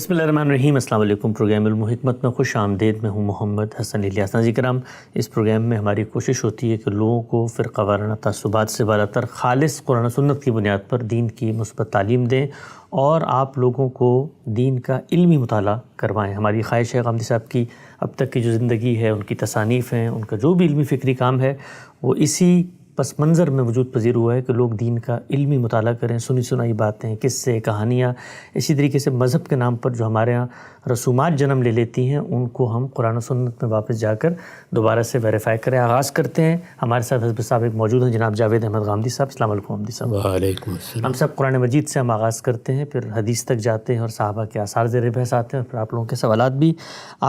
بسم اللہ الرحمن الرحیم۔ السلام علیکم۔ پروگرام علم و حکمت میں خوش آمدید۔ میں ہوں محمد حسن الیاس۔ ناظرین کرام، اس پروگرام میں ہماری کوشش ہوتی ہے کہ لوگوں کو فرقہ وارانہ تعصبات سے بالا تر خالص قرآن و سنت کی بنیاد پر دین کی مثبت تعلیم دیں اور آپ لوگوں کو دین کا علمی مطالعہ کروائیں۔ ہماری خواہش ہے غامدی صاحب کی اب تک کی جو زندگی ہے، ان کی تصانیف ہیں، ان کا جو بھی علمی فکری کام ہے، وہ اسی پس منظر میں وجود پذیر ہوا ہے کہ لوگ دین کا علمی مطالعہ کریں، سنی سنائی باتیں، قصے، کہانیاں، اسی طریقے سے مذہب کے نام پر جو ہمارے ہاں رسومات جنم لے لیتی ہیں ان کو ہم قرآن و سنت میں واپس جا کر دوبارہ سے ویریفائی کریں۔ آغاز کرتے ہیں۔ ہمارے ساتھ حضرت صاحب ایک موجود ہیں، جناب جاوید احمد غامدی صاحب۔ السلام علیکم غامدی صاحب۔ وعلیکم السلام۔ ہم سب قرآن مجید سے ہم آغاز کرتے ہیں، پھر حدیث تک جاتے ہیں اور صحابہ کے آثار زیر بحث آتے ہیں، پھر آپ لوگوں کے سوالات بھی۔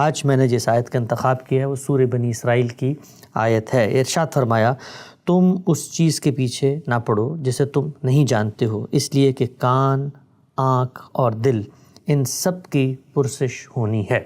آج میں نے جس آیت کا انتخاب کیا ہے وہ سورہ بنی اسرائیل کی آیت ہے۔ ارشاد فرمایا، تم اس چیز کے پیچھے نہ پڑو جسے تم نہیں جانتے ہو، اس لیے کہ کان، آنکھ اور دل ان سب کی پرسش ہونی ہے۔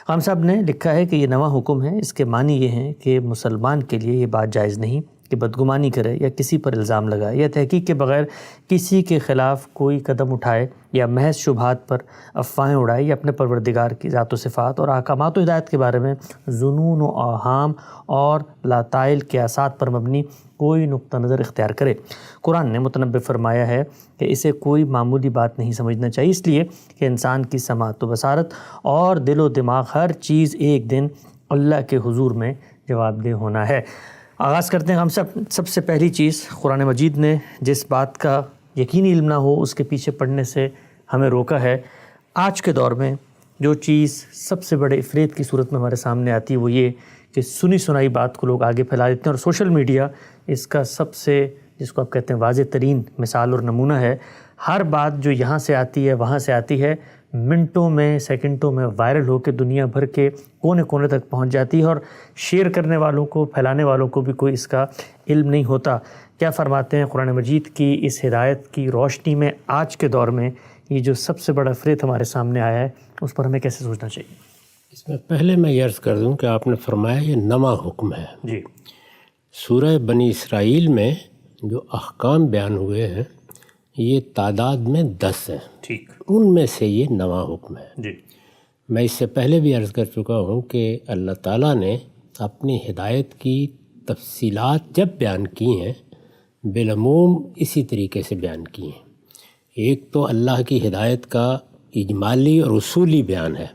خام صاحب نے لکھا ہے کہ یہ نواں حکم ہے۔ اس کے معنی یہ ہیں کہ مسلمان کے لیے یہ بات جائز نہیں کہ بدگمانی کرے یا کسی پر الزام لگائے یا تحقیق کے بغیر کسی کے خلاف کوئی قدم اٹھائے یا محض شبہات پر افواہیں اڑائے یا اپنے پروردگار کی ذات و صفات اور احکامات و ہدایت کے بارے میں ظنون و اوہام اور لاتائل قیاسات پر مبنی کوئی نقطہ نظر اختیار کرے۔ قرآن نے متنبہ فرمایا ہے کہ اسے کوئی معمولی بات نہیں سمجھنا چاہیے، اس لیے کہ انسان کی سماعت و بصارت اور دل و دماغ ہر چیز ایک دن اللہ کے حضور میں جواب دہ ہونا ہے۔ آغاز کرتے ہیں ہم سب سے پہلی چیز، قرآن مجید نے جس بات کا یقینی علم نہ ہو اس کے پیچھے پڑنے سے ہمیں روکا ہے۔ آج کے دور میں جو چیز سب سے بڑے افریط کی صورت میں ہمارے سامنے آتی ہے وہ یہ کہ سنی سنائی بات کو لوگ آگے پھیلا دیتے ہیں، اور سوشل میڈیا اس کا سب سے، جس کو آپ کہتے ہیں، واضح ترین مثال اور نمونہ ہے۔ ہر بات جو یہاں سے آتی ہے وہاں سے آتی ہے، منٹوں میں، سیکنڈوں میں وائرل ہو کے دنیا بھر کے کونے کونے تک پہنچ جاتی ہے، اور شیئر کرنے والوں کو، پھیلانے والوں کو بھی کوئی اس کا علم نہیں ہوتا۔ کیا فرماتے ہیں قرآن مجید کی اس ہدایت کی روشنی میں آج کے دور میں یہ جو سب سے بڑا فریب ہمارے سامنے آیا ہے اس پر ہمیں کیسے سوچنا چاہیے؟ اس میں پہلے میں یہ عرض کر دوں کہ آپ نے فرمایا یہ نواں حکم ہے۔ جی، سورہ بنی اسرائیل میں جو احکام بیان ہوئے ہیں یہ تعداد میں 10 ہیں، ٹھیک، ان میں سے یہ نواں حکم ہے۔ جی، میں اس سے پہلے بھی عرض کر چکا ہوں کہ اللہ تعالیٰ نے اپنی ہدایت کی تفصیلات جب بیان کی ہیں بالعموم اسی طریقے سے بیان کی ہیں۔ ایک تو اللہ کی ہدایت کا اجمالی اور اصولی بیان ہے،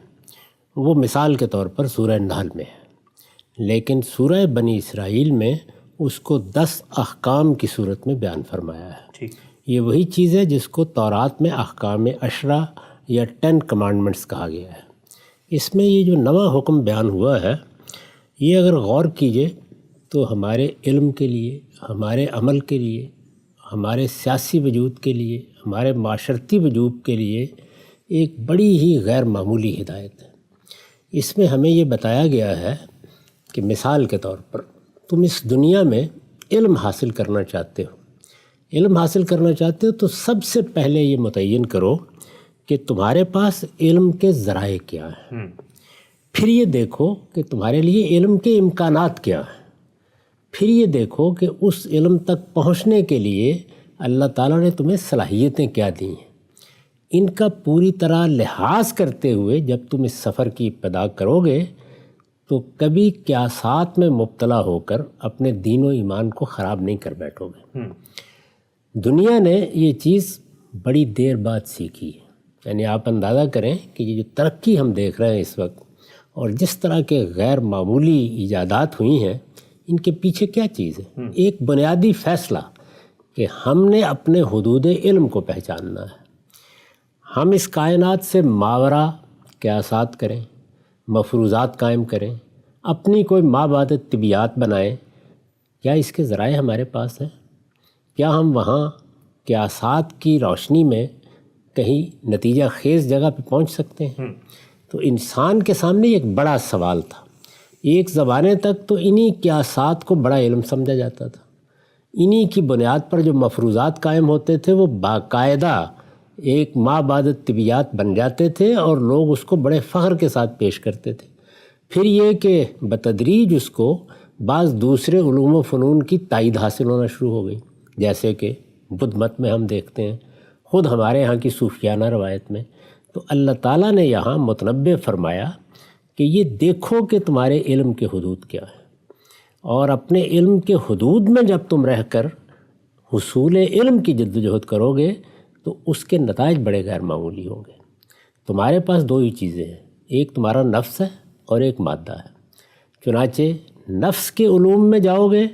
وہ مثال کے طور پر سورہ نحل میں ہے، لیکن سورہ بنی اسرائیل میں اس کو 10 احکام کی صورت میں بیان فرمایا ہے۔ ٹھیک، یہ وہی چیز ہے جس کو تورات میں احکام 10 یا 10 کمانڈمنٹس کہا گیا ہے۔ اس میں یہ جو نواں حکم بیان ہوا ہے یہ اگر غور کیجئے تو ہمارے علم کے لیے، ہمارے عمل کے لیے، ہمارے سیاسی وجود کے لیے، ہمارے معاشرتی وجود کے لیے ایک بڑی ہی غیر معمولی ہدایت ہے۔ اس میں ہمیں یہ بتایا گیا ہے کہ مثال کے طور پر تم اس دنیا میں علم حاصل کرنا چاہتے ہو، علم حاصل کرنا چاہتے ہو تو سب سے پہلے یہ متعین کرو کہ تمہارے پاس علم کے ذرائع کیا ہیں، پھر یہ دیکھو کہ تمہارے لیے علم کے امکانات کیا ہیں، پھر یہ دیکھو کہ اس علم تک پہنچنے کے لیے اللہ تعالیٰ نے تمہیں صلاحیتیں کیا دی ہیں۔ ان کا پوری طرح لحاظ کرتے ہوئے جب تم اس سفر کی ابتدا کرو گے تو کبھی قیاسات میں مبتلا ہو کر اپنے دین و ایمان کو خراب نہیں کر بیٹھو گے۔ دنیا نے یہ چیز بڑی دیر بعد سیکھی ہے، یعنی آپ اندازہ کریں کہ یہ جو ترقی ہم دیکھ رہے ہیں اس وقت اور جس طرح کے غیر معمولی ایجادات ہوئی ہیں ان کے پیچھے کیا چیز ہے؟ ایک بنیادی فیصلہ کہ ہم نے اپنے حدود علم کو پہچاننا ہے۔ ہم اس کائنات سے ماورا قیاسات کریں، مفروضات قائم کریں، اپنی کوئی مابعد طبیعات بنائیں، کیا اس کے ذرائع ہمارے پاس ہیں؟ کیا ہم وہاں قیاسات کی روشنی میں کہیں نتیجہ خیز جگہ پہ پہنچ سکتے ہیں؟ تو انسان کے سامنے ایک بڑا سوال تھا۔ ایک زمانے تک تو انہی قیاسات کو بڑا علم سمجھا جاتا تھا، انہی کی بنیاد پر جو مفروضات قائم ہوتے تھے وہ باقاعدہ ایک مابعد طبیعات بن جاتے تھے اور لوگ اس کو بڑے فخر کے ساتھ پیش کرتے تھے۔ پھر یہ کہ بتدریج اس کو بعض دوسرے علوم و فنون کی تائید حاصل ہونا شروع ہو گئی، جیسے کہ بدھ مت میں ہم دیکھتے ہیں، خود ہمارے ہاں کی صوفیانہ روایت میں تو اللہ تعالیٰ نے یہاں متنبع فرمایا کہ یہ دیکھو کہ تمہارے علم کے حدود کیا ہیں، اور اپنے علم کے حدود میں جب تم رہ کر حصول علم کی جد و جہد کرو گے تو اس کے نتائج بڑے غیر معمولی ہوں گے۔ تمہارے پاس دو ہی چیزیں ہیں، ایک تمہارا نفس ہے اور ایک مادہ ہے۔ چنانچہ نفس کے علوم میں جاؤ گے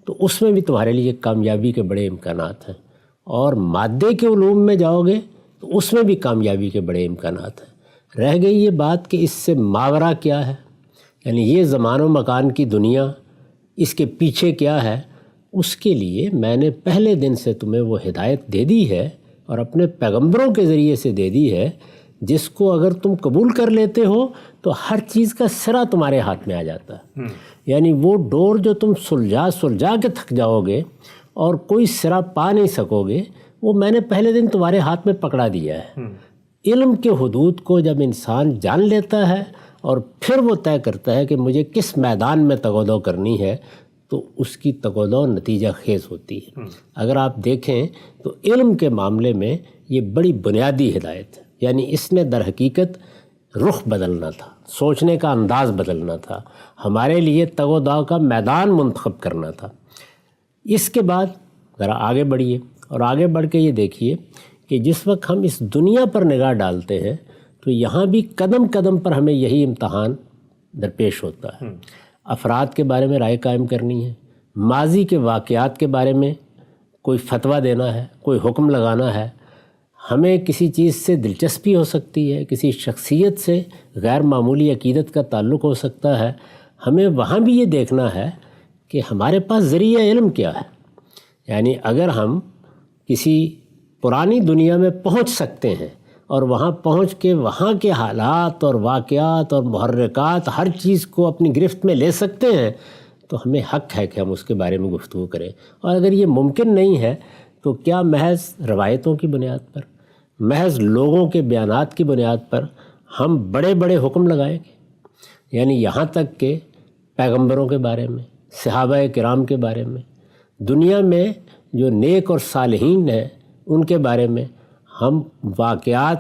تو اس میں بھی تمہارے لیے کامیابی کے بڑے امکانات ہیں، اور مادے کے علوم میں جاؤ گے تو اس میں بھی کامیابی کے بڑے امکانات ہیں۔ رہ گئی یہ بات کہ اس سے ماورا کیا ہے، یعنی یہ زمان و مکان کی دنیا، اس کے پیچھے کیا ہے، اس کے لیے میں نے پہلے دن سے تمہیں وہ ہدایت دے دی ہے اور اپنے پیغمبروں کے ذریعے سے دے دی ہے، جس کو اگر تم قبول کر لیتے ہو تو ہر چیز کا سرا تمہارے ہاتھ میں آ جاتا ہے۔ یعنی وہ ڈور جو تم سلجھا کے تھک جاؤ گے اور کوئی سرا پا نہیں سکو گے، وہ میں نے پہلے دن تمہارے ہاتھ میں پکڑا دیا ہے۔ علم کے حدود کو جب انسان جان لیتا ہے اور پھر وہ طے کرتا ہے کہ مجھے کس میدان میں تگودو کرنی ہے، تو اس کی تگودو نتیجہ خیز ہوتی ہے۔ اگر آپ دیکھیں تو علم کے معاملے میں یہ بڑی بنیادی ہدایت ہے، یعنی اس نے در حقیقت رخ بدلنا تھا، سوچنے کا انداز بدلنا تھا، ہمارے لیے تگ و دو کا میدان منتخب کرنا تھا۔ اس کے بعد ذرا آگے بڑھیے اور آگے بڑھ کے یہ دیکھیے کہ جس وقت ہم اس دنیا پر نگاہ ڈالتے ہیں تو یہاں بھی قدم قدم پر ہمیں یہی امتحان درپیش ہوتا ہے۔ افراد کے بارے میں رائے قائم کرنی ہے، ماضی کے واقعات کے بارے میں کوئی فتویٰ دینا ہے، کوئی حکم لگانا ہے، ہمیں کسی چیز سے دلچسپی ہو سکتی ہے، کسی شخصیت سے غیر معمولی عقیدت کا تعلق ہو سکتا ہے، ہمیں وہاں بھی یہ دیکھنا ہے کہ ہمارے پاس ذریعہ علم کیا ہے۔ یعنی اگر ہم کسی پرانی دنیا میں پہنچ سکتے ہیں اور وہاں پہنچ کے وہاں کے حالات اور واقعات اور محرکات ہر چیز کو اپنی گرفت میں لے سکتے ہیں تو ہمیں حق ہے کہ ہم اس کے بارے میں گفتگو کریں، اور اگر یہ ممکن نہیں ہے تو کیا محض روایتوں کی بنیاد پر، محض لوگوں کے بیانات کی بنیاد پر ہم بڑے بڑے حکم لگائیں گے؟ یعنی یہاں تک کہ پیغمبروں کے بارے میں، صحابہ کرام کے بارے میں، دنیا میں جو نیک اور صالحین ہیں ان کے بارے میں ہم واقعات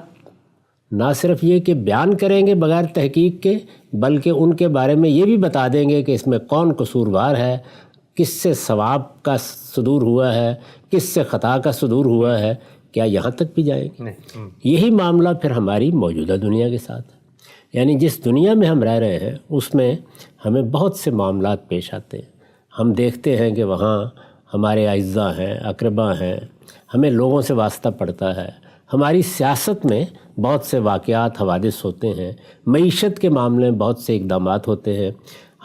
نہ صرف یہ کہ بیان کریں گے بغیر تحقیق کے، بلکہ ان کے بارے میں یہ بھی بتا دیں گے کہ اس میں کون قصوروار ہے، کس سے ثواب کا صدور ہوا ہے، کس سے خطا کا صدور ہوا ہے۔ کیا یہاں تک بھی جائیں گے؟ یہی معاملہ پھر ہماری موجودہ دنیا کے ساتھ ہے۔ یعنی جس دنیا میں ہم رہ رہے ہیں اس میں ہمیں بہت سے معاملات پیش آتے ہیں۔ ہم دیکھتے ہیں کہ وہاں ہمارے اعزاء ہیں، اقربا ہیں، ہمیں لوگوں سے واسطہ پڑتا ہے، ہماری سیاست میں بہت سے واقعات حوادث ہوتے ہیں، معیشت کے معاملے میں بہت سے اقدامات ہوتے ہیں۔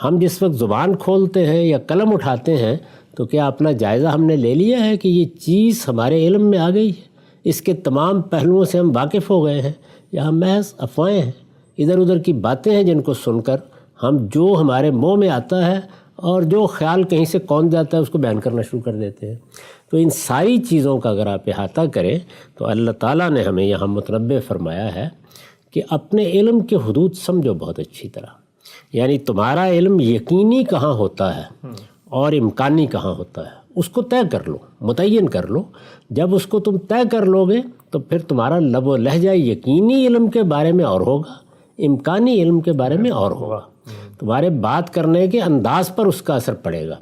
ہم جس وقت زبان کھولتے ہیں یا قلم اٹھاتے ہیں تو کیا اپنا جائزہ ہم نے لے لیا ہے کہ یہ چیز ہمارے علم میں آ گئی ہے، اس کے تمام پہلوؤں سے ہم واقف ہو گئے ہیں، یا ہم محض افواہیں ہیں، ادھر ادھر کی باتیں ہیں جن کو سن کر ہم جو ہمارے منہ میں آتا ہے اور جو خیال کہیں سے کون جاتا ہے اس کو بیان کرنا شروع کر دیتے ہیں۔ تو ان ساری چیزوں کا اگر آپ احاطہ کریں تو اللہ تعالیٰ نے ہمیں یہاں متنبع فرمایا ہے کہ اپنے علم کے حدود سمجھو بہت اچھی طرح۔ یعنی تمہارا علم یقینی کہاں ہوتا ہے اور امکانی کہاں ہوتا ہے، اس کو طے کر لو، متعین کر لو۔ جب اس کو تم طے کر لو گے تو پھر تمہارا لب و لہجہ یقینی علم کے بارے میں اور ہوگا، امکانی علم کے بارے میں اور ہوگا، تمہارے بات کرنے کے انداز پر اس کا اثر پڑے گا،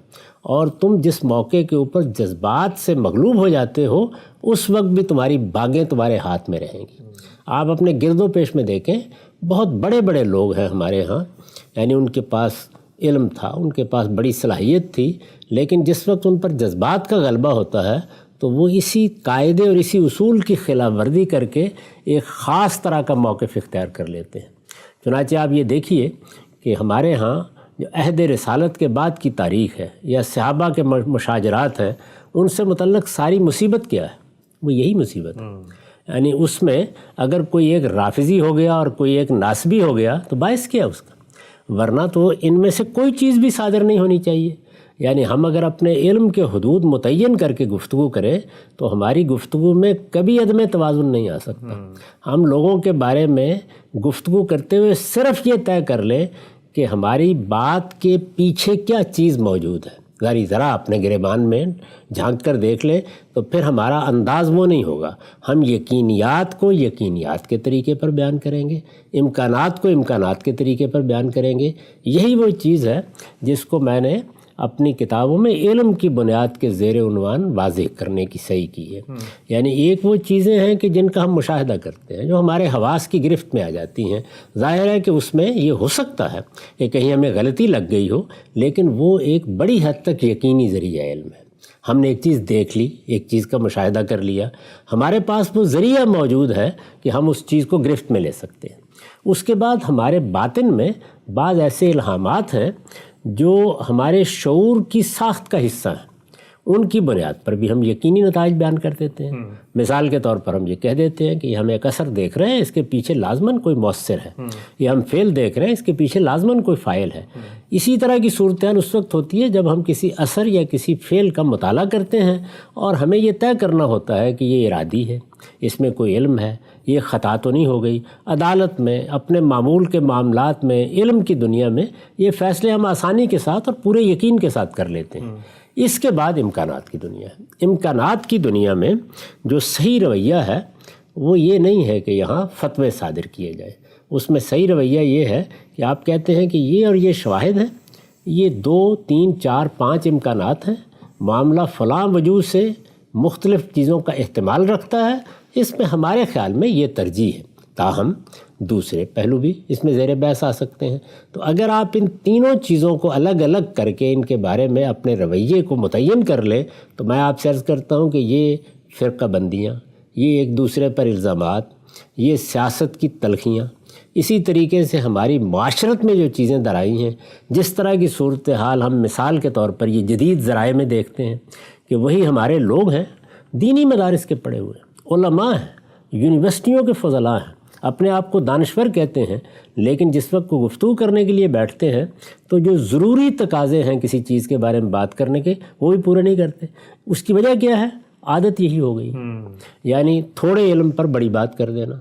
اور تم جس موقع کے اوپر جذبات سے مغلوب ہو جاتے ہو اس وقت بھی تمہاری باغیں تمہارے ہاتھ میں رہیں گی۔ آپ اپنے گرد و پیش میں دیکھیں، بہت بڑے بڑے لوگ ہیں ہمارے ہاں، یعنی ان کے پاس علم تھا، ان کے پاس بڑی صلاحیت تھی، لیکن جس وقت ان پر جذبات کا غلبہ ہوتا ہے تو وہ اسی قاعدے اور اسی اصول کی خلاف ورزی کر کے ایک خاص طرح کا موقف اختیار کر لیتے ہیں۔ چنانچہ آپ یہ دیکھیے کہ ہمارے ہاں جو عہد رسالت کے بعد کی تاریخ ہے یا صحابہ کے مشاجرات ہیں، ان سے متعلق ساری مصیبت کیا ہے؟ وہ یہی مصیبت ہے۔ یعنی اس میں اگر کوئی ایک رافضی ہو گیا اور کوئی ایک ناسبی ہو گیا تو باعث کیا اس کا؟ ورنہ تو ان میں سے کوئی چیز بھی صادر نہیں ہونی چاہیے۔ یعنی ہم اگر اپنے علم کے حدود متعین کر کے گفتگو کریں تو ہماری گفتگو میں کبھی عدم توازن نہیں آ سکتا۔ ہم لوگوں کے بارے میں گفتگو کرتے ہوئے صرف یہ طے کر لیں کہ ہماری بات کے پیچھے کیا چیز موجود ہے، ذرا اپنے گریبان میں جھانک کر دیکھ لیں تو پھر ہمارا انداز وہ نہیں ہوگا. ہم یقینیات کو یقینیات کے طریقے پر بیان کریں گے، امکانات کو امکانات کے طریقے پر بیان کریں گے. یہی وہ چیز ہے جس کو میں نے اپنی کتابوں میں علم کی بنیاد کے زیر عنوان واضح کرنے کی صحیح کی ہے. یعنی ایک وہ چیزیں ہیں کہ جن کا ہم مشاہدہ کرتے ہیں، جو ہمارے حواس کی گرفت میں آ جاتی ہیں. ظاہر ہے کہ اس میں یہ ہو سکتا ہے کہ کہیں ہمیں غلطی لگ گئی ہو، لیکن وہ ایک بڑی حد تک یقینی ذریعہ علم ہے. ہم نے ایک چیز دیکھ لی، ایک چیز کا مشاہدہ کر لیا، ہمارے پاس وہ ذریعہ موجود ہے کہ ہم اس چیز کو گرفت میں لے سکتے ہیں. اس کے بعد ہمارے باطن میں بعض ایسے الہامات ہیں جو ہمارے شعور کی ساخت کا حصہ ہیں، ان کی بنیاد پر بھی ہم یقینی نتائج بیان کر دیتے ہیں. مثال کے طور پر ہم یہ کہہ دیتے ہیں کہ ہم ایک اثر دیکھ رہے ہیں، اس کے پیچھے لازماً کوئی مؤثر ہے، یا ہم فعل دیکھ رہے ہیں، اس کے پیچھے لازماً کوئی فاعل ہے. اسی طرح کی صورتحال اس وقت ہوتی ہے جب ہم کسی اثر یا کسی فعل کا مطالعہ کرتے ہیں اور ہمیں یہ طے کرنا ہوتا ہے کہ یہ ارادی ہے، اس میں کوئی علم ہے، یہ خطا تو نہیں ہو گئی. عدالت میں، اپنے معمول کے معاملات میں، علم کی دنیا میں یہ فیصلے ہم آسانی کے ساتھ اور پورے یقین کے ساتھ کر لیتے ہیں. اس کے بعد امکانات کی دنیا ہے. امکانات کی دنیا میں جو صحیح رویہ ہے وہ یہ نہیں ہے کہ یہاں فتوے صادر کیے جائیں. اس میں صحیح رویہ یہ ہے کہ آپ کہتے ہیں کہ یہ اور یہ شواہد ہیں، یہ 2 3 4 5 امکانات ہیں، معاملہ فلاں وجوہ سے مختلف چیزوں کا احتمال رکھتا ہے، اس میں ہمارے خیال میں یہ ترجیح ہے. تاہم دوسرے پہلو بھی اس میں زیر بحث آ سکتے ہیں. تو اگر آپ ان تینوں چیزوں کو الگ الگ کر کے ان کے بارے میں اپنے رویے کو متعین کر لیں تو میں آپ سے عرض کرتا ہوں کہ یہ فرقہ بندیاں، یہ ایک دوسرے پر الزامات، یہ سیاست کی تلخیاں، اسی طریقے سے ہماری معاشرت میں جو چیزیں درائی ہیں، جس طرح کی صورتحال ہم مثال کے طور پر یہ جدید ذرائع میں دیکھتے ہیں کہ وہی ہمارے لوگ ہیں، دینی مدارس کے پڑھے ہوئے علماء ہیں، یونیورسٹیوں کے فضلاء ہیں، اپنے آپ کو دانشور کہتے ہیں، لیکن جس وقت کو گفتگو کرنے کے لیے بیٹھتے ہیں تو جو ضروری تقاضے ہیں کسی چیز کے بارے میں بات کرنے کے وہ بھی پورے نہیں کرتے. اس کی وجہ کیا ہے؟ عادت یہی ہو گئی، یعنی تھوڑے علم پر بڑی بات کر دینا.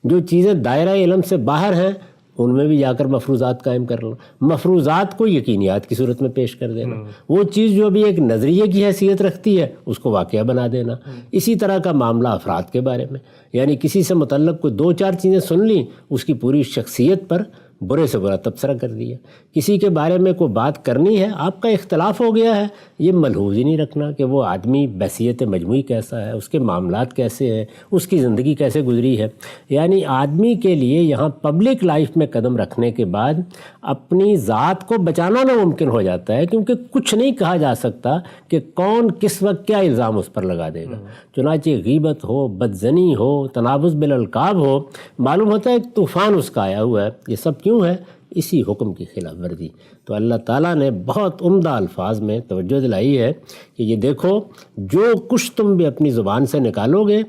جو چیزیں دائرہ علم سے باہر ہیں ان میں بھی جا کر مفروضات قائم کر لینا، مفروضات کو یقینیات کی صورت میں پیش کر دینا. وہ چیز جو ابھی ایک نظریے کی حیثیت رکھتی ہے اس کو واقعہ بنا دینا. اسی طرح کا معاملہ افراد کے بارے میں، یعنی کسی سے متعلق کوئی 2 4 چیزیں سن لیں، اس کی پوری شخصیت پر برے سے برا تبصرہ کر دیا. کسی کے بارے میں کوئی بات کرنی ہے، آپ کا اختلاف ہو گیا ہے، یہ ملحوظ ہی نہیں رکھنا کہ وہ آدمی بحیثیت مجموعی کیسا ہے، اس کے معاملات کیسے ہیں، اس کی زندگی کیسے گزری ہے. یعنی آدمی کے لیے یہاں پبلک لائف میں قدم رکھنے کے بعد اپنی ذات کو بچانا ناممکن ہو جاتا ہے، کیونکہ کچھ نہیں کہا جا سکتا کہ کون کس وقت کیا الزام اس پر لگا دے گا. چنانچہ غیبت ہو، بدزنی ہو، تنابز بالالقاب ہو، معلوم ہوتا ہے ایک طوفان اس کا آیا ہوا ہے. یہ سب کیوں ہے؟ اسی حکم کی خلاف ورزی. تو اللہ تعالیٰ نے بہت عمدہ الفاظ میں توجہ دلائی ہے کہ یہ دیکھو، جو کچھ تم بھی اپنی زبان سے نکالو گے،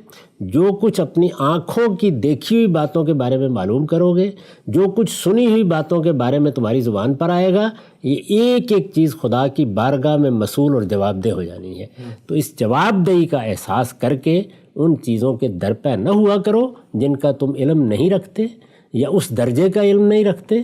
جو کچھ اپنی آنکھوں کی دیکھی ہوئی باتوں کے بارے میں معلوم کرو گے، جو کچھ سنی ہوئی باتوں کے بارے میں تمہاری زبان پر آئے گا، یہ ایک ایک چیز خدا کی بارگاہ میں مسئول اور جواب دہ ہو جانی ہے. تو اس جواب دہی کا احساس کر کے ان چیزوں کے درپے نہ ہوا کرو جن کا تم علم نہیں رکھتے، یا اس درجے کا علم نہیں رکھتے،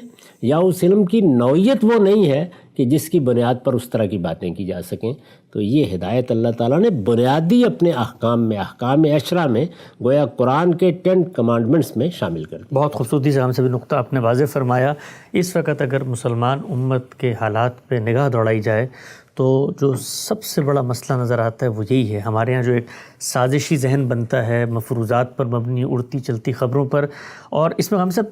یا اس علم کی نوعیت وہ نہیں ہے کہ جس کی بنیاد پر اس طرح کی باتیں کی جا سکیں. تو یہ ہدایت اللہ تعالیٰ نے بنیادی اپنے احکام میں، احکام عشرہ میں، گویا قرآن کے 10 کمانڈمنٹس میں شامل کر دی. بہت خوبصورتی سے ہم سے بھی نقطہ آپ نے واضح فرمایا. اس وقت اگر مسلمان امت کے حالات پہ نگاہ دوڑائی جائے تو جو سب سے بڑا مسئلہ نظر آتا ہے وہ یہی ہے. ہمارے ہاں جو ایک سازشی ذہن بنتا ہے مفروضات پر مبنی، اڑتی چلتی خبروں پر، اور اس میں ہم سب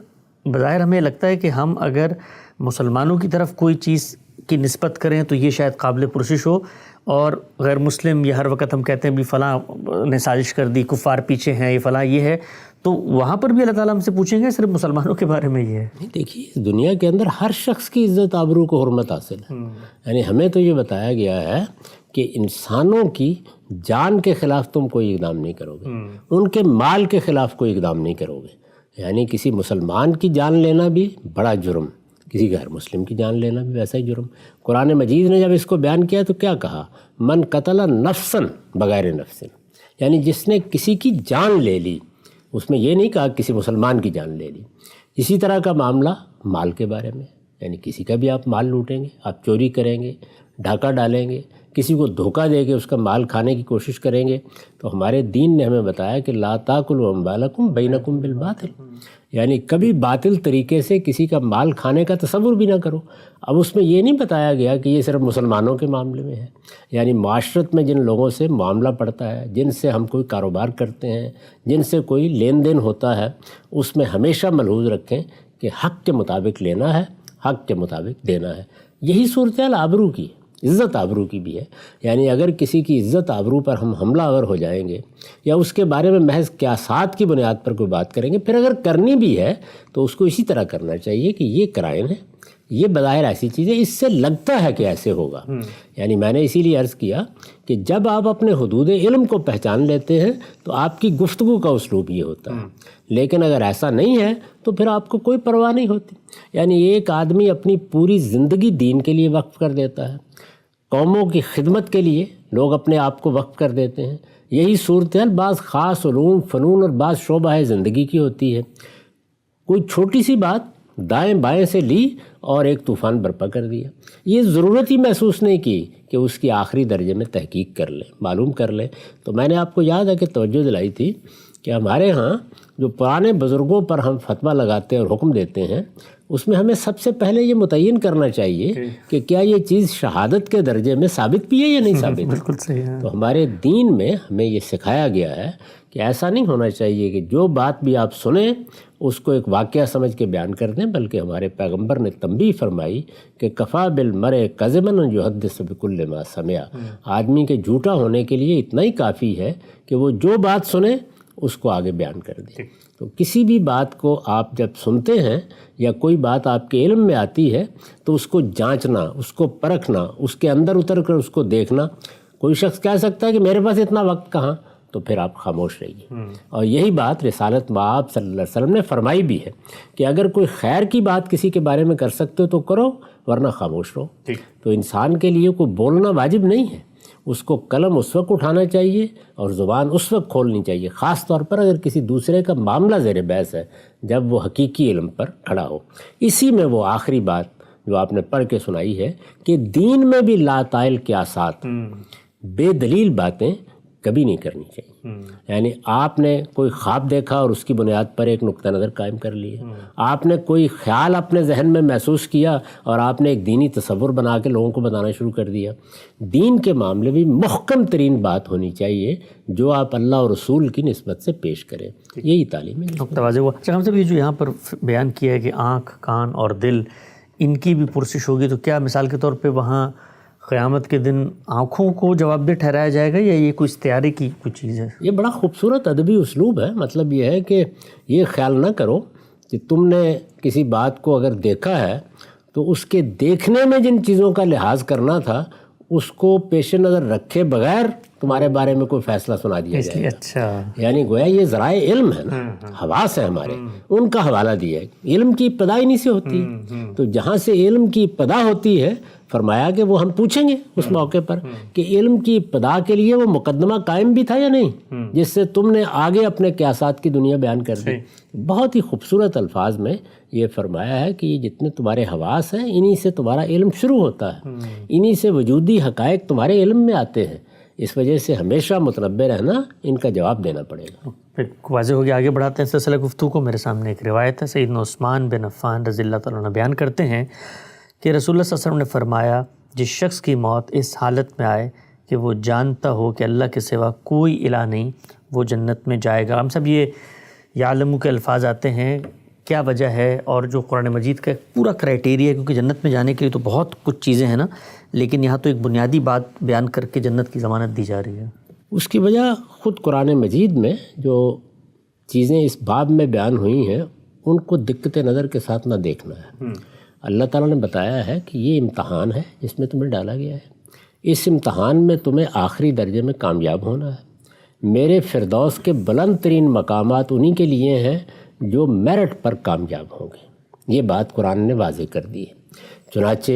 بظاہر ہمیں لگتا ہے کہ ہم اگر مسلمانوں کی طرف کوئی چیز کی نسبت کریں تو یہ شاید قابل پرسش ہو، اور غیر مسلم یہ ہر وقت ہم کہتے ہیں بھی فلاں نے سازش کر دی، کفار پیچھے ہیں، یہ فلاں یہ ہے، تو وہاں پر بھی اللہ تعالیٰ ہم سے پوچھیں گے صرف مسلمانوں کے بارے میں یہ ہے؟ نہیں، دیکھیے دنیا کے اندر ہر شخص کی عزت آبرو کو حرمت حاصل ہے. یعنی ہمیں تو یہ بتایا گیا ہے کہ انسانوں کی جان کے خلاف تم کوئی اقدام نہیں کرو گے، ان کے مال کے خلاف کوئی اقدام نہیں کرو گے. یعنی کسی مسلمان کی جان لینا بھی بڑا جرم، کسی غیر مسلم کی جان لینا بھی ویسا ہی جرم. قرآن مجید نے جب اس کو بیان کیا تو کیا کہا؟ من قتل نفسا بغیر نفس، یعنی جس نے کسی کی جان لے لی. اس میں یہ نہیں کہا کسی مسلمان کی جان لے لی. اسی طرح کا معاملہ مال کے بارے میں، یعنی کسی کا بھی آپ مال لوٹیں گے، آپ چوری کریں گے، ڈھاکہ ڈالیں گے، کسی کو دھوکہ دے کے اس کا مال کھانے کی کوشش کریں گے، تو ہمارے دین نے ہمیں بتایا کہ لا تاکلوا اموالکم بینکم بالباطل، یعنی کبھی باطل طریقے سے کسی کا مال کھانے کا تصور بھی نہ کرو۔ اب اس میں یہ نہیں بتایا گیا کہ یہ صرف مسلمانوں کے معاملے میں ہے، یعنی معاشرت میں جن لوگوں سے معاملہ پڑتا ہے، جن سے ہم کوئی کاروبار کرتے ہیں، جن سے کوئی لین دین ہوتا ہے، اس میں ہمیشہ ملحوظ رکھیں کہ حق کے مطابق لینا ہے، حق کے مطابق دینا ہے۔ یہی صورتحال آبرو کی، عزت آبرو کی بھی ہے، یعنی اگر کسی کی عزت آبرو پر ہم حملہ آور ہو جائیں گے یا اس کے بارے میں محض قیاسات کی بنیاد پر کوئی بات کریں گے، پھر اگر کرنی بھی ہے تو اس کو اسی طرح کرنا چاہیے کہ یہ کرائم ہے، یہ بظاہر ایسی چیز ہے، اس سے لگتا ہے کہ ایسے ہوگا۔ یعنی میں نے اسی لیے عرض کیا کہ جب آپ اپنے حدود علم کو پہچان لیتے ہیں تو آپ کی گفتگو کا اسلوب یہ ہوتا ہے، لیکن اگر ایسا نہیں ہے تو پھر آپ کو کوئی پرواہ نہیں ہوتی۔ یعنی ایک آدمی اپنی پوری زندگی دین کے لیے وقف کر دیتا ہے، قوموں کی خدمت کے لیے لوگ اپنے آپ کو وقف کر دیتے ہیں۔ یہی صورتحال بعض خاص علوم، فنون اور بعض شعبہ زندگی کی ہوتی ہے۔ کوئی چھوٹی سی بات دائیں بائیں سے لی اور ایک طوفان برپا کر دیا، یہ ضرورت ہی محسوس نہیں کی کہ اس کی آخری درجے میں تحقیق کر لیں، معلوم کر لیں۔ تو میں نے آپ کو یاد ہے کہ توجہ دلائی تھی کہ ہمارے ہاں جو پرانے بزرگوں پر ہم فتویٰ لگاتے اور حکم دیتے ہیں، اس میں ہمیں سب سے پہلے یہ متعین کرنا چاہیے کہ کیا یہ چیز شہادت کے درجے میں ثابت بھی ہے یا نہیں ثابت۔ بالکل صحیح ہے۔ تو ہمارے دین میں ہمیں یہ سکھایا گیا ہے کہ ایسا نہیں ہونا چاہیے کہ جو بات بھی آپ سنیں اس کو ایک واقعہ سمجھ کے بیان کر دیں، بلکہ ہمارے پیغمبر نے تنبیہ فرمائی کہ کفا بالمرء کذبا ان یحدث بکل ما سمع، آدمی کے جھوٹا ہونے کے لیے اتنا ہی کافی ہے کہ وہ جو بات سنے اس کو آگے بیان کر دے۔ تو کسی بھی بات کو آپ جب سنتے ہیں یا کوئی بات آپ کے علم میں آتی ہے تو اس کو جانچنا، اس کو پرکھنا، اس کے اندر اتر کر اس کو دیکھنا۔ کوئی شخص کہہ سکتا ہے کہ میرے پاس اتنا وقت کہاں، تو پھر آپ خاموش رہیے۔ اور یہی بات رسالت مآب صلی اللہ علیہ وسلم نے فرمائی بھی ہے کہ اگر کوئی خیر کی بات کسی کے بارے میں کر سکتے ہو تو کرو، ورنہ خاموش رہو۔ تو انسان کے لیے کوئی بولنا واجب نہیں ہے، اس کو قلم اس وقت اٹھانا چاہیے اور زبان اس وقت کھولنی چاہیے، خاص طور پر اگر کسی دوسرے کا معاملہ زیر بحث ہے، جب وہ حقیقی علم پر کھڑا ہو۔ اسی میں وہ آخری بات جو آپ نے پڑھ کے سنائی ہے کہ دین میں بھی لاتائل قیاسات، بے دلیل باتیں کبھی نہیں کرنی چاہیے۔ یعنی آپ نے کوئی خواب دیکھا اور اس کی بنیاد پر ایک نقطہ نظر قائم کر لیا، آپ نے کوئی خیال اپنے ذہن میں محسوس کیا اور آپ نے ایک دینی تصور بنا کے لوگوں کو بتانا شروع کر دیا۔ دین کے معاملے بھی محکم ترین بات ہونی چاہیے جو آپ اللہ اور رسول کی نسبت سے پیش کریں، یہی تعلیم ہے۔ نقطہ واضح ہوا۔ اچھا، ہم سب یہ جو یہاں پر بیان کیا ہے کہ آنکھ، کان اور دل، ان کی بھی پرسش ہوگی، تو کیا مثال کے طور پہ وہاں قیامت کے دن آنکھوں کو جواب دہ ٹھہرایا جائے گا یا یہ کوئی استعارے کی کوئی چیز ہے؟ یہ بڑا خوبصورت ادبی اسلوب ہے۔ مطلب یہ ہے کہ یہ خیال نہ کرو کہ تم نے کسی بات کو اگر دیکھا ہے تو اس کے دیکھنے میں جن چیزوں کا لحاظ کرنا تھا اس کو پیش نظر رکھے بغیر تمہارے بارے میں کوئی فیصلہ سنا دیا جائے گا۔ اچھا، یعنی گویا یہ ذرائع علم ہے نا، حواس ہے ہمارے، ان کا حوالہ دیا ہے۔ علم کی ابتدا انہی سے ہوتی ہے، تو جہاں سے علم کی ابتدا ہوتی ہے فرمایا کہ وہ ہم پوچھیں گے اس موقع پر کہ علم کی ابتدا کے لیے وہ مقدمہ قائم بھی تھا یا نہیں، جس سے تم نے آگے اپنے قیاسات کی دنیا بیان کر دی۔ بہت ہی خوبصورت الفاظ میں یہ فرمایا ہے کہ یہ جتنے تمہارے حواس ہیں انہی سے تمہارا علم شروع ہوتا ہے، انہی سے وجودی حقائق تمہارے علم میں آتے ہیں، اس وجہ سے ہمیشہ متنبہ رہنا، ان کا جواب دینا پڑے گا۔ پھر واضح ہو گیا، آگے بڑھاتے ہیں سلسلہ گفتگو کو۔ میرے سامنے ایک روایت ہے، سیدنا عثمان بن عفان رضی اللہ تعالیٰ عنہ بیان کرتے ہیں کہ رسول اللہ صلی اللہ علیہ وسلم نے فرمایا، جس شخص کی موت اس حالت میں آئے کہ وہ جانتا ہو کہ اللہ کے سوا کوئی الہ نہیں، وہ جنت میں جائے گا۔ ہم سب یہ یعلم کے الفاظ آتے ہیں، کیا وجہ ہے؟ اور جو قرآن مجید کا ایک پورا کرائٹیریا ہے، کیونکہ جنت میں جانے کے لیے تو بہت کچھ چیزیں ہیں نا، لیکن یہاں تو ایک بنیادی بات بیان کر کے جنت کی ضمانت دی جا رہی ہے۔ اس کی وجہ خود قرآن مجید میں جو چیزیں اس باب میں بیان ہوئی ہیں ان کو دقت نظر کے ساتھ نہ دیکھنا ہے۔ اللہ تعالیٰ نے بتایا ہے کہ یہ امتحان ہے جس میں تمہیں ڈالا گیا ہے، اس امتحان میں تمہیں آخری درجے میں کامیاب ہونا ہے۔ میرے فردوس کے بلند ترین مقامات انہی کے لیے ہیں جو میرٹ پر کامیاب ہوں گے۔ یہ بات قرآن نے واضح کر دی ہے۔ چنانچہ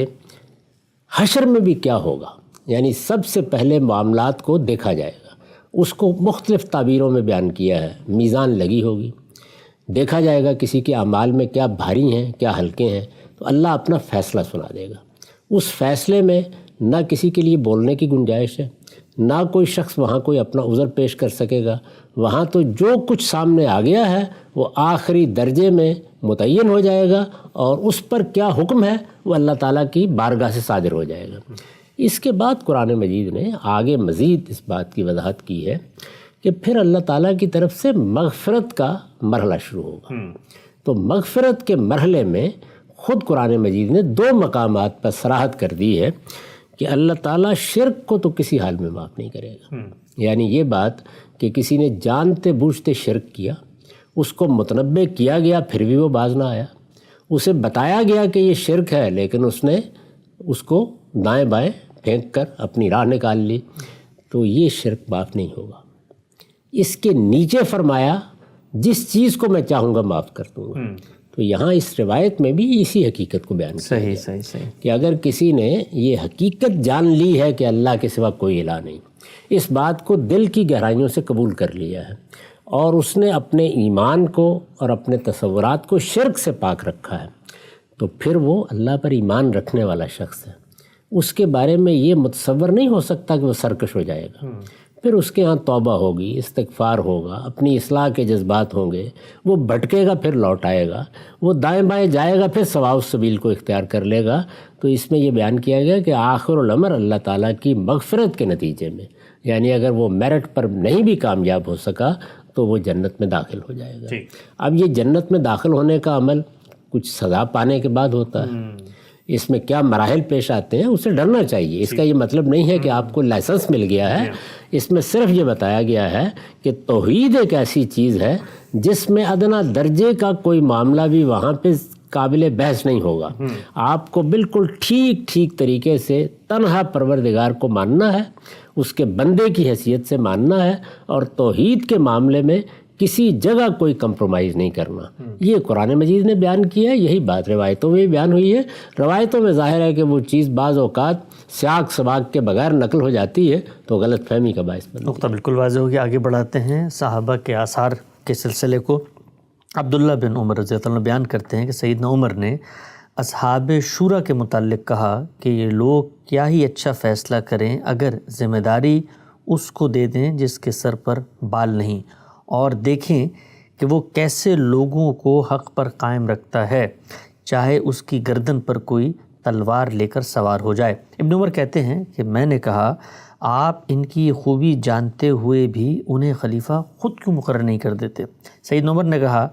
حشر میں بھی کیا ہوگا، یعنی سب سے پہلے معاملات کو دیکھا جائے گا، اس کو مختلف تعبیروں میں بیان کیا ہے۔ میزان لگی ہوگی، دیکھا جائے گا کسی کے اعمال میں کیا بھاری ہیں کیا ہلکے ہیں، تو اللہ اپنا فیصلہ سنا دے گا۔ اس فیصلے میں نہ کسی کے لیے بولنے کی گنجائش ہے، نہ کوئی شخص وہاں کوئی اپنا عذر پیش کر سکے گا۔ وہاں تو جو کچھ سامنے آ گیا ہے وہ آخری درجے میں متعین ہو جائے گا، اور اس پر کیا حکم ہے وہ اللہ تعالیٰ کی بارگاہ سے صادر ہو جائے گا۔ اس کے بعد قرآن مجید نے آگے مزید اس بات کی وضاحت کی ہے کہ پھر اللہ تعالیٰ کی طرف سے مغفرت کا مرحلہ شروع ہوگا۔ تو مغفرت کے مرحلے میں خود قرآن مجید نے 2 مقامات پر صراحت کر دی ہے کہ اللہ تعالیٰ شرک کو تو کسی حال میں معاف نہیں کرے گا۔ یعنی یہ بات کہ کسی نے جانتے بوجھتے شرک کیا، اس کو متنبہ کیا گیا پھر بھی وہ باز نہ آیا، اسے بتایا گیا کہ یہ شرک ہے لیکن اس نے اس کو دائیں بائیں پھینک کر اپنی راہ نکال لی، تو یہ شرک معاف نہیں ہوگا۔ اس کے نیچے فرمایا جس چیز کو میں چاہوں گا معاف کر دوں گا۔ تو یہاں اس روایت میں بھی اسی حقیقت کو بیان کیا ہے صحیح کہ اگر کسی نے یہ حقیقت جان لی ہے کہ اللہ کے سوا کوئی الہ نہیں، اس بات کو دل کی گہرائیوں سے قبول کر لیا ہے، اور اس نے اپنے ایمان کو اور اپنے تصورات کو شرک سے پاک رکھا ہے، تو پھر وہ اللہ پر ایمان رکھنے والا شخص ہے۔ اس کے بارے میں یہ متصور نہیں ہو سکتا کہ وہ سرکش ہو جائے گا۔ پھر اس کے ہاں توبہ ہوگی، استغفار ہوگا، اپنی اصلاح کے جذبات ہوں گے، وہ بھٹکے گا پھر لوٹ آئے گا، وہ دائیں بائیں جائے گا پھر سواء السبیل کو اختیار کر لے گا۔ تو اس میں یہ بیان کیا گیا کہ آخر الامر اللہ تعالیٰ کی مغفرت کے نتیجے میں، یعنی اگر وہ میرٹ پر نہیں بھی کامیاب ہو سکا تو وہ جنت میں داخل ہو جائے گا۔ اب یہ جنت میں داخل ہونے کا عمل کچھ سزا پانے کے بعد ہوتا ہے، اس میں کیا مراحل پیش آتے ہیں اسے ڈرنا چاہیے۔ اس کا یہ مطلب نہیں ہے کہ آپ کو لائسنس مل گیا ہے، اس میں صرف یہ بتایا گیا ہے کہ توحید ایک ایسی چیز ہے جس میں ادنا درجے کا کوئی معاملہ بھی وہاں پہ قابل بحث نہیں ہوگا۔ آپ کو بالکل ٹھیک طریقے سے تنہا پروردگار کو ماننا ہے، اس کے بندے کی حیثیت سے ماننا ہے، اور توحید کے معاملے میں کسی جگہ کوئی کمپرومائز نہیں کرنا۔ یہ قرآن مجید نے بیان کیا ہے، یہی بات روایتوں میں بیان ہوئی ہے۔ روایتوں میں ظاہر ہے کہ وہ چیز بعض اوقات سیاق سباق کے بغیر نقل ہو جاتی ہے تو غلط فہمی کا باعث بنتی ہے۔ نقطہ بالکل واضح ہو گیا۔ آگے بڑھاتے ہیں صحابہ کے آثار کے سلسلے کو۔ عبداللہ بن عمر رضی اللہ عنہ بیان کرتے ہیں کہ سیدنا عمر نے اصحاب شورا کے متعلق کہا کہ یہ لوگ کیا ہی اچھا فیصلہ کریں اگر ذمہ داری اس کو دے دیں جس کے سر پر بال نہیں، اور دیکھیں کہ وہ کیسے لوگوں کو حق پر قائم رکھتا ہے چاہے اس کی گردن پر کوئی تلوار لے کر سوار ہو جائے۔ ابن عمر کہتے ہیں کہ میں نے کہا آپ ان کی خوبی جانتے ہوئے بھی انہیں خلیفہ خود کیوں مقرر نہیں کر دیتے؟ سیدنا عمر نے کہا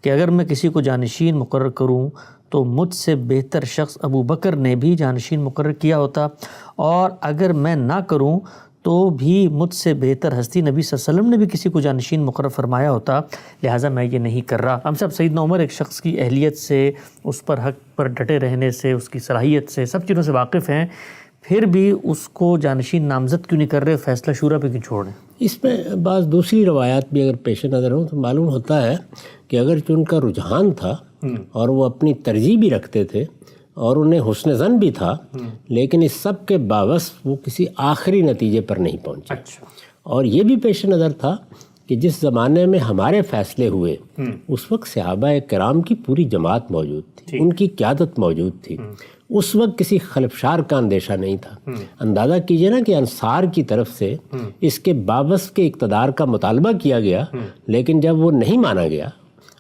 کہ اگر میں کسی کو جانشین مقرر کروں تو مجھ سے بہتر شخص ابو بکر نے بھی جانشین مقرر کیا ہوتا، اور اگر میں نہ کروں تو بھی مجھ سے بہتر ہستی نبی صلی اللہ علیہ وسلم نے بھی کسی کو جانشین مقرر فرمایا ہوتا، لہٰذا میں یہ نہیں کر رہا۔ ہم سب سیدنا عمر ایک شخص کی اہلیت سے، اس پر حق پر ڈٹے رہنے سے، اس کی صلاحیت سے، سب چیزوں سے واقف ہیں، پھر بھی اس کو جانشین نامزد کیوں نہیں کر رہے، فیصلہ شورا پہ کیوں چھوڑ رہے ہیں؟ اس میں بعض دوسری روایات بھی اگر پیش نظر ہوں تو معلوم ہوتا ہے کہ اگرچہ ان کا رجحان تھا اور وہ اپنی ترجیح بھی رکھتے تھے اور انہیں حسن ظن بھی تھا، لیکن اس سب کے باوجود وہ کسی آخری نتیجے پر نہیں پہنچے۔ اور یہ بھی پیش نظر تھا کہ جس زمانے میں ہمارے فیصلے ہوئے اس وقت صحابہ کرام کی پوری جماعت موجود تھی، ان کی قیادت موجود تھی، اس وقت کسی خلفشار کا اندیشہ نہیں تھا۔ اندازہ کیجئے نا کہ انصار کی طرف سے اس کے باوس کے اقتدار کا مطالبہ کیا گیا، لیکن جب وہ نہیں مانا گیا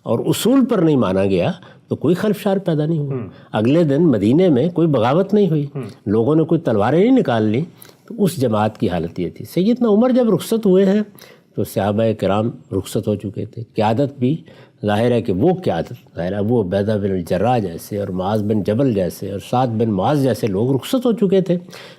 اور اصول پر نہیں مانا گیا تو کوئی خلفشار پیدا نہیں ہوا۔ اگلے دن مدینے میں کوئی بغاوت نہیں ہوئی، لوگوں نے کوئی تلواریں نہیں نکال لیں، تو اس جماعت کی حالت یہ تھی۔ سیدنا عمر جب رخصت ہوئے ہیں تو صحابہ کرام رخصت ہو چکے تھے، قیادت بھی ظاہر ہے کہ وہ قیادت ظاہر ہے وہ عبیدہ بن الجراح جیسے اور معاذ بن جبل جیسے اور سعد بن معاذ جیسے لوگ رخصت ہو چکے تھے،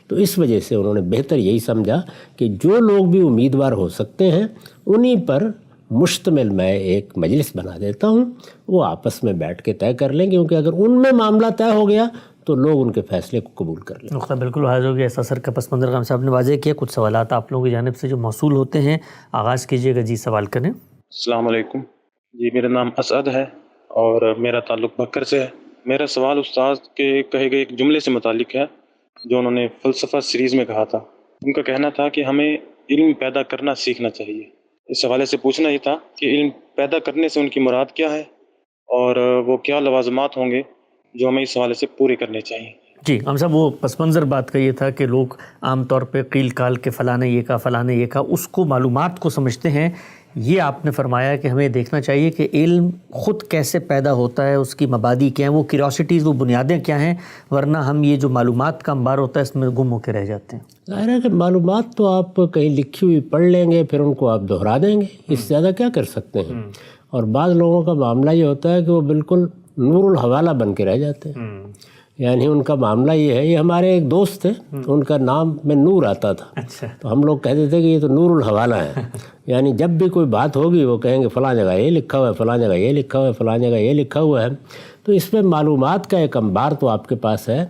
تو اس وجہ سے انہوں نے بہتر یہی سمجھا کہ جو لوگ بھی امیدوار ہو سکتے ہیں انہی پر مشتمل میں ایک مجلس بنا دیتا ہوں، وہ آپس میں بیٹھ کے طے کر لیں، کیونکہ اگر ان میں معاملہ طے ہو گیا تو لوگ ان کے فیصلے کو قبول کر لیں۔ نقطہ بالکل واضح ہو گیا۔ اس اثر کا پس منظر خان صاحب نے واضح کیا۔ کچھ سوالات آپ لوگوں کی جانب سے جو موصول ہوتے ہیں آغاز کیجیے گا۔ جی سوال کریں۔ السلام علیکم جی، میرا نام اسعد ہے اور میرا تعلق بکر سے ہے۔ میرا سوال استاد کے کہے گئے ایک جملے سے متعلق ہے جو انہوں نے فلسفہ سیریز میں کہا تھا۔ ان کا کہنا تھا کہ ہمیں علم پیدا کرنا سیکھنا چاہیے۔ اس حوالے سے پوچھنا ہی تھا کہ علم پیدا کرنے سے ان کی مراد کیا ہے اور وہ کیا لوازمات ہوں گے جو ہمیں اس حوالے سے پورے کرنے چاہیے۔ جی ہم صاحب وہ پس منظر بات کا یہ تھا کہ لوگ عام طور پہ قیل کال کے فلاں نے یہ کہا فلاں نے یہ کہا، اس کو معلومات کو سمجھتے ہیں. یہ آپ نے فرمایا کہ ہمیں دیکھنا چاہیے کہ علم خود کیسے پیدا ہوتا ہے، اس کی مبادی کیا ہیں، وہ کیوریوسٹیز، وہ بنیادیں کیا ہیں، ورنہ ہم یہ جو معلومات کا انبار ہوتا ہے اس میں گم ہو کے رہ جاتے ہیں. ظاہر ہے کہ معلومات تو آپ کہیں لکھی ہوئی پڑھ لیں گے، پھر ان کو آپ دہرا دیں گے، اس سے زیادہ کیا کر سکتے ہیں. اور بعض لوگوں کا معاملہ یہ ہوتا ہے کہ وہ بالکل نور الحوالہ بن کے رہ جاتے ہیں. یعنی ان کا معاملہ یہ ہے، یہ ہمارے ایک دوست تھے، ان کا نام میں نور آتا تھا. اچھا. تو ہم لوگ کہتے تھے کہ یہ تو نور الحوالہ ہے. یعنی جب بھی کوئی بات ہوگی وہ کہیں گے فلاں جگہ یہ لکھا ہوا ہے، فلاں جگہ یہ لکھا ہوا ہے، فلاں جگہ یہ لکھا ہوا ہے. تو اس میں معلومات کا ایک انبار تو آپ کے پاس ہے،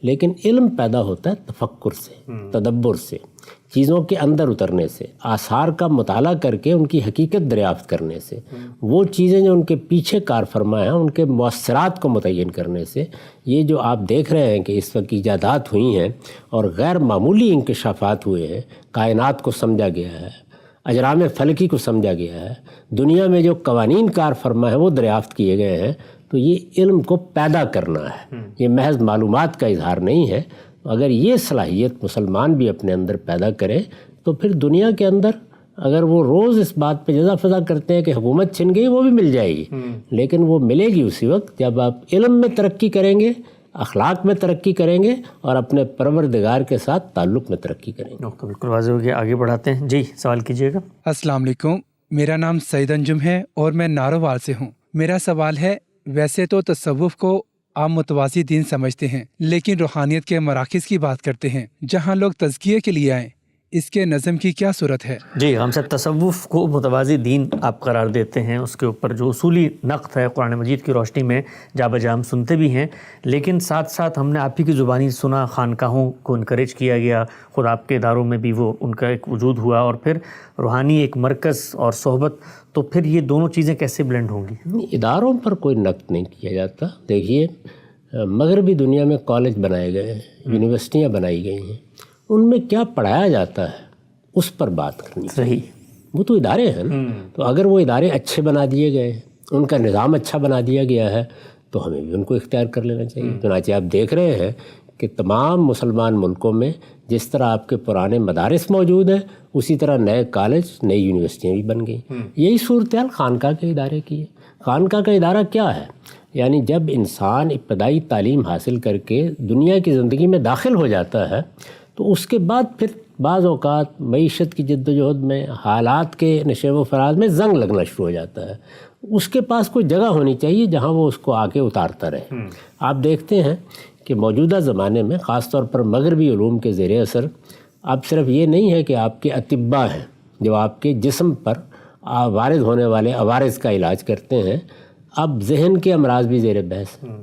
لیکن علم پیدا ہوتا ہے تفکر سے، تدبر سے، چیزوں کے اندر اترنے سے، آثار کا مطالعہ کر کے ان کی حقیقت دریافت کرنے سے، وہ چیزیں جو ان کے پیچھے کار فرما ہیں ان کے مؤثرات کو متعین کرنے سے. یہ جو آپ دیکھ رہے ہیں کہ اس وقت ایجادات ہوئی ہیں اور غیر معمولی انکشافات ہوئے ہیں، کائنات کو سمجھا گیا ہے، اجرام فلکی کو سمجھا گیا ہے، دنیا میں جو قوانین کار فرما ہیں وہ دریافت کیے گئے ہیں. تو یہ علم کو پیدا کرنا ہے، یہ محض معلومات کا اظہار نہیں ہے. اگر یہ صلاحیت مسلمان بھی اپنے اندر پیدا کرے تو پھر دنیا کے اندر اگر وہ روز اس بات پہ جزا فضا کرتے ہیں کہ حکومت چھن گئی، وہ بھی مل جائے گی، لیکن وہ ملے گی اسی وقت جب آپ علم میں ترقی کریں گے، اخلاق میں ترقی کریں گے اور اپنے پروردگار کے ساتھ تعلق میں ترقی کریں گے. بالکل واضح ہو گیا، آگے بڑھاتے ہیں. جی سوال کیجیے گا. السلام علیکم، میرا نام سعید انجم ہے اور میں نارووال سے ہوں. میرا سوال ہے، ویسے تو تصوف کو عام متوازی دین سمجھتے ہیں، لیکن روحانیت کے مراکز کی بات کرتے ہیں جہاں لوگ تزکیے کے لیے آئیں، اس کے نظم کی کیا صورت ہے؟ جی ہم سب تصوف کو متوازی دین آپ قرار دیتے ہیں، اس کے اوپر جو اصولی نقد ہے قرآن مجید کی روشنی میں جا بجا ہم سنتے بھی ہیں، لیکن ساتھ ساتھ ہم نے آپ ہی کی زبانی سنا خانقاہوں کو انکریج کیا گیا، خود آپ کے اداروں میں بھی وہ ان کا ایک وجود ہوا، اور پھر روحانی ایک مرکز اور صحبت. تو پھر یہ دونوں چیزیں کیسے بلینڈ ہوں گی؟ اداروں پر کوئی نقد نہیں کیا جاتا. دیکھیے مغربی دنیا میں کالج بنائے گئے ہیں، یونیورسٹیاں بنائی گئی ہیں، ان میں کیا پڑھایا جاتا ہے اس پر بات کرنی چاہیے. وہ تو ادارے ہیں نا. تو اگر وہ ادارے اچھے بنا دیے گئے ہیں، ان کا نظام اچھا بنا دیا گیا ہے، تو ہمیں بھی ان کو اختیار کر لینا چاہیے. چنانچہ آپ دیکھ رہے ہیں کہ تمام مسلمان ملکوں میں جس طرح آپ کے پرانے مدارس موجود ہیں، اسی طرح نئے کالج، نئی یونیورسٹیاں بھی بن گئیں. یہی صورتحال خانقاہ کے ادارے کی ہے. خانقاہ کا ادارہ کیا ہے؟ یعنی جب انسان ابتدائی تعلیم حاصل کر کے دنیا کی زندگی میں داخل ہو جاتا ہے تو اس کے بعد پھر بعض اوقات معیشت کی جد و جہد میں، حالات کے نشیب و فراز میں زنگ لگنا شروع ہو جاتا ہے. اس کے پاس کوئی جگہ ہونی چاہیے جہاں وہ اس کو آ کے اتارتا رہے. آپ دیکھتے ہیں کہ موجودہ زمانے میں خاص طور پر مغربی علوم کے زیر اثر اب صرف یہ نہیں ہے کہ آپ کے اطباء ہیں جو آپ کے جسم پر وارد ہونے والے عوارض کا علاج کرتے ہیں، اب ذہن کے امراض بھی زیر بحث ہیں،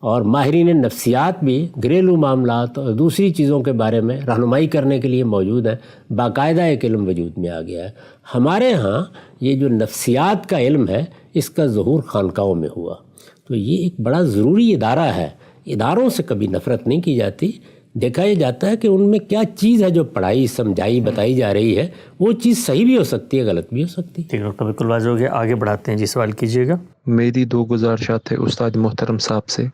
اور ماہرین نفسیات بھی گھریلو معاملات اور دوسری چیزوں کے بارے میں رہنمائی کرنے کے لیے موجود ہیں. باقاعدہ ایک علم وجود میں آ گیا ہے. ہمارے ہاں یہ جو نفسیات کا علم ہے اس کا ظہور خانقاہوں میں ہوا. تو یہ ایک بڑا ضروری ادارہ ہے. اداروں سے کبھی نفرت نہیں کی جاتی، دیکھا یہ جاتا ہے کہ ان میں کیا چیز ہے جو پڑھائی، سمجھائی، بتائی جا رہی ہے. وہ چیز صحیح بھی ہو سکتی ہے، غلط بھی ہو سکتی ہے. ٹھیک ہے، بالکل واضح ہو گیا، آگے بڑھاتے ہیں. جی سوال کیجیے گا. میری 2 گزارشات ہے استاد محترم صاحب سے.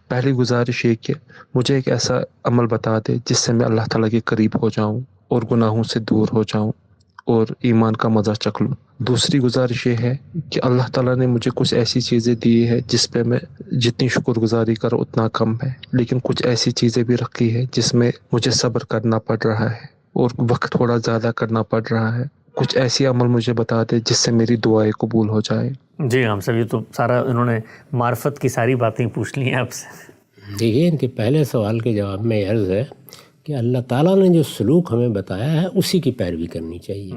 پہلی گزارش یہ کہ مجھے ایک ایسا عمل بتا دے جس سے میں اللہ تعالیٰ کے قریب ہو جاؤں اور گناہوں سے دور ہو جاؤں اور ایمان کا مزہ چکھ لوں. دوسری گزارش یہ ہے کہ اللہ تعالیٰ نے مجھے کچھ ایسی چیزیں دی ہے جس پہ میں جتنی شکر گزاری کروں اتنا کم ہے، لیکن کچھ ایسی چیزیں بھی رکھی ہے جس میں مجھے صبر کرنا پڑ رہا ہے اور وقت تھوڑا زیادہ کرنا پڑ رہا ہے. کچھ ایسی عمل مجھے بتا دے جس سے میری دعائیں قبول ہو جائیں. جی ہم سب یہ تو سارا انہوں نے معرفت کی ساری باتیں پوچھ لی ہیں آپ سے. دیکھیے ان کے پہلے سوال کے جواب میں عرض ہے کہ اللہ تعالیٰ نے جو سلوک ہمیں بتایا ہے اسی کی پیروی کرنی چاہیے.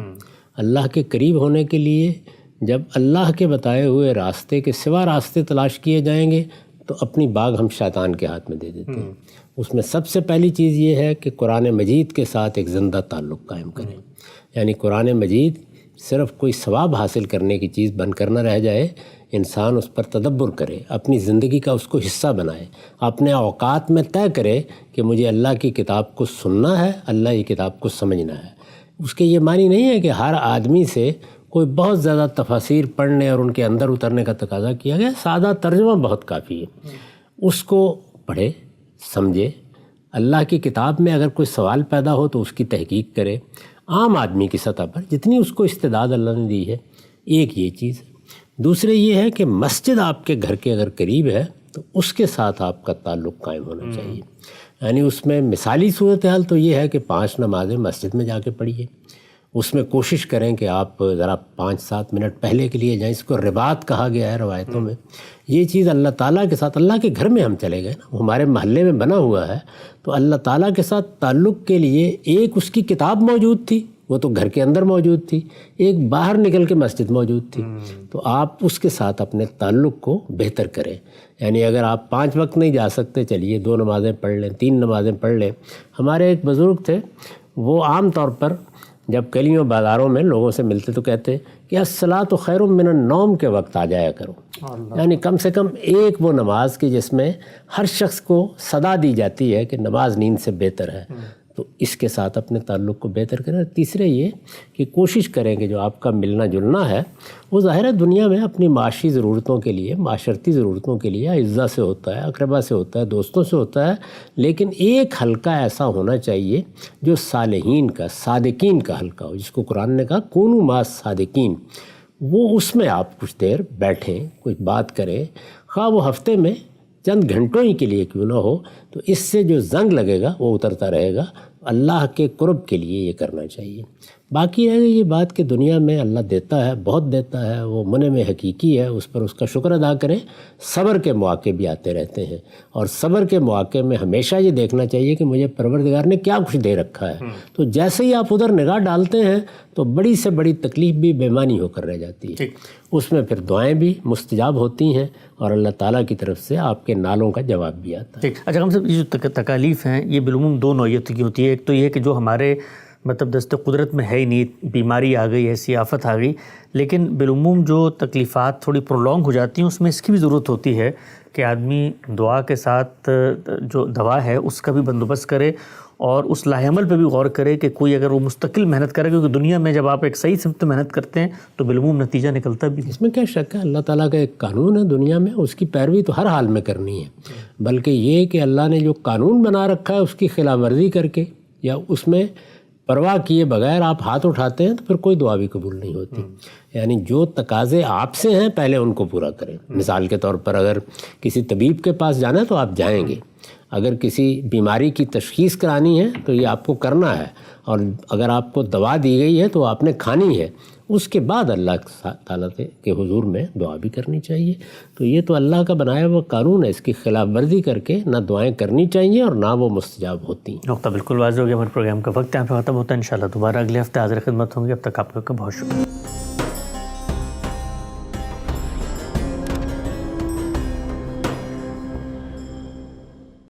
اللہ کے قریب ہونے کے لیے جب اللہ کے بتائے ہوئے راستے کے سوا راستے تلاش کیے جائیں گے تو اپنی باغ ہم شیطان کے ہاتھ میں دے دیتے ہیں. اس میں سب سے پہلی چیز یہ ہے کہ قرآن مجید کے ساتھ ایک زندہ تعلق قائم کریں. یعنی قرآن مجید صرف کوئی ثواب حاصل کرنے کی چیز بن کر نہ رہ جائے، انسان اس پر تدبر کرے، اپنی زندگی کا اس کو حصہ بنائے، اپنے اوقات میں طے کرے کہ مجھے اللہ کی کتاب کو سننا ہے، اللہ کی کتاب کو سمجھنا ہے. اس کے یہ معنی نہیں ہے کہ ہر آدمی سے کوئی بہت زیادہ تفاسیر پڑھنے اور ان کے اندر اترنے کا تقاضا کیا گیا. سادہ ترجمہ بہت کافی ہے. اس کو پڑھے، سمجھے، اللہ کی کتاب میں اگر کوئی سوال پیدا ہو تو اس کی تحقیق کرے، عام آدمی کی سطح پر جتنی اس کو استعداد اللہ نے دی ہے، ایک یہ چیز ہے۔ دوسرے یہ ہے کہ مسجد آپ کے گھر کے اگر قریب ہے تو اس کے ساتھ آپ کا تعلق قائم ہونا چاہیے، یعنی اس میں مثالی صورتحال تو یہ ہے کہ 5 نمازیں مسجد میں جا کے پڑھیے، اس میں کوشش کریں کہ آپ ذرا 5-7 منٹ پہلے کے لیے جائیں، اس کو رباط کہا گیا ہے روایتوں میں۔ یہ چیز اللہ تعالیٰ کے ساتھ، اللہ کے گھر میں ہم چلے گئے نا، وہ ہمارے محلے میں بنا ہوا ہے، تو اللہ تعالیٰ کے ساتھ تعلق کے لیے ایک اس کی کتاب موجود تھی، وہ تو گھر کے اندر موجود تھی، ایک باہر نکل کے مسجد موجود تھی، تو آپ اس کے ساتھ اپنے تعلق کو بہتر کریں۔ یعنی اگر آپ 5 وقت نہیں جا سکتے، چلیے 2 نمازیں پڑھ لیں، 3 نمازیں پڑھ لیں۔ ہمارے ایک بزرگ تھے، وہ عام طور پر جب گلیوں بازاروں میں لوگوں سے ملتے تو کہتے کہ الصلاۃ خیر من النوم کے وقت آ جایا کرو، یعنی کم سے کم ایک وہ نماز کی جس میں ہر شخص کو صدا دی جاتی ہے کہ نماز نیند سے بہتر ہے، تو اس کے ساتھ اپنے تعلق کو بہتر کریں۔ اور تیسرے یہ کہ کوشش کریں کہ جو آپ کا ملنا جلنا ہے وہ ظاہر ہے دنیا میں اپنی معاشی ضرورتوں کے لیے، معاشرتی ضرورتوں کے لیے اعزا سے ہوتا ہے، اقربا سے ہوتا ہے، دوستوں سے ہوتا ہے، لیکن ایک حلقہ ایسا ہونا چاہیے جو صالحین کا، صادقین کا حلقہ ہو، جس کو قرآن نے کہا کونوا مع الصادقین۔ وہ اس میں آپ کچھ دیر بیٹھیں، کچھ بات کریں، خواہ وہ ہفتے میں چند گھنٹوں ہی کے لیے کیوں نہ ہو، تو اس سے جو زنگ لگے گا وہ اترتا رہے گا۔ اللہ کے قرب کے لیے یہ کرنا چاہیے۔ باقی ہے یہ بات کہ دنیا میں اللہ دیتا ہے، بہت دیتا ہے، وہ منعم حقیقی ہے، اس پر اس کا شکر ادا کریں۔ صبر کے مواقع بھی آتے رہتے ہیں، اور صبر کے مواقع میں ہمیشہ یہ دیکھنا چاہیے کہ مجھے پروردگار نے کیا کچھ دے رکھا ہے، تو جیسے ہی آپ ادھر نگاہ ڈالتے ہیں تو بڑی سے بڑی تکلیف بھی بےمانی ہو کر رہ جاتی ہے، اس میں پھر دعائیں بھی مستجاب ہوتی ہیں اور اللہ تعالیٰ کی طرف سے آپ کے نالوں کا جواب بھی آتا ہے۔ اچھا ہم سب یہ جو تکالیف ہیں یہ بالعموم 2 نوعیت کی ہوتی ہے۔ ایک تو یہ کہ جو ہمارے مطلب دست قدرت میں ہے ہی نہیں، بیماری آ گئی، ایسی آفت آ گئی، لیکن بالعموم جو تکلیفات تھوڑی پرولونگ ہو جاتی ہیں اس میں اس کی بھی ضرورت ہوتی ہے کہ آدمی دعا کے ساتھ جو دوا ہے اس کا بھی بندوبست کرے، اور اس لاہ عمل پہ بھی غور کرے کہ کوئی اگر وہ مستقل محنت کرے، کیونکہ دنیا میں جب آپ ایک صحیح سمت محنت کرتے ہیں تو بالعموم نتیجہ نکلتا بھی ہے۔ اس میں کیا شک ہے، اللہ تعالیٰ کا ایک قانون ہے دنیا میں، اس کی پیروی تو ہر حال میں کرنی ہے، بلکہ یہ کہ اللہ نے جو قانون بنا رکھا ہے اس کی خلاف ورزی کر کے یا اس میں پرواہ کیے بغیر آپ ہاتھ اٹھاتے ہیں تو پھر کوئی دعا بھی قبول نہیں ہوتی۔ یعنی جو تقاضے آپ سے ہیں پہلے ان کو پورا کریں۔ مثال کے طور پر اگر کسی طبیب کے پاس جانا ہے تو آپ جائیں گے، اگر کسی بیماری کی تشخیص کرانی ہے تو یہ آپ کو کرنا ہے، اور اگر آپ کو دوا دی گئی ہے تو آپ نے کھانی ہے، اس کے بعد اللہ تعالیٰ کے حضور میں دعا بھی کرنی چاہیے۔ تو یہ تو اللہ کا بنایا ہوا قانون ہے، اس کی خلاف ورزی کر کے نہ دعائیں کرنی چاہیے اور نہ وہ مستجاب ہوتی ہیں۔ نقطہ بالکل واضح ہو گیا۔ ہمارے پروگرام کا وقت یہاں پہ ختم ہوتا ہے، انشاءاللہ دوبارہ اگلے ہفتے حاضر خدمت ہوں گے۔ اب تک آپ لوگ کا بہت شکریہ۔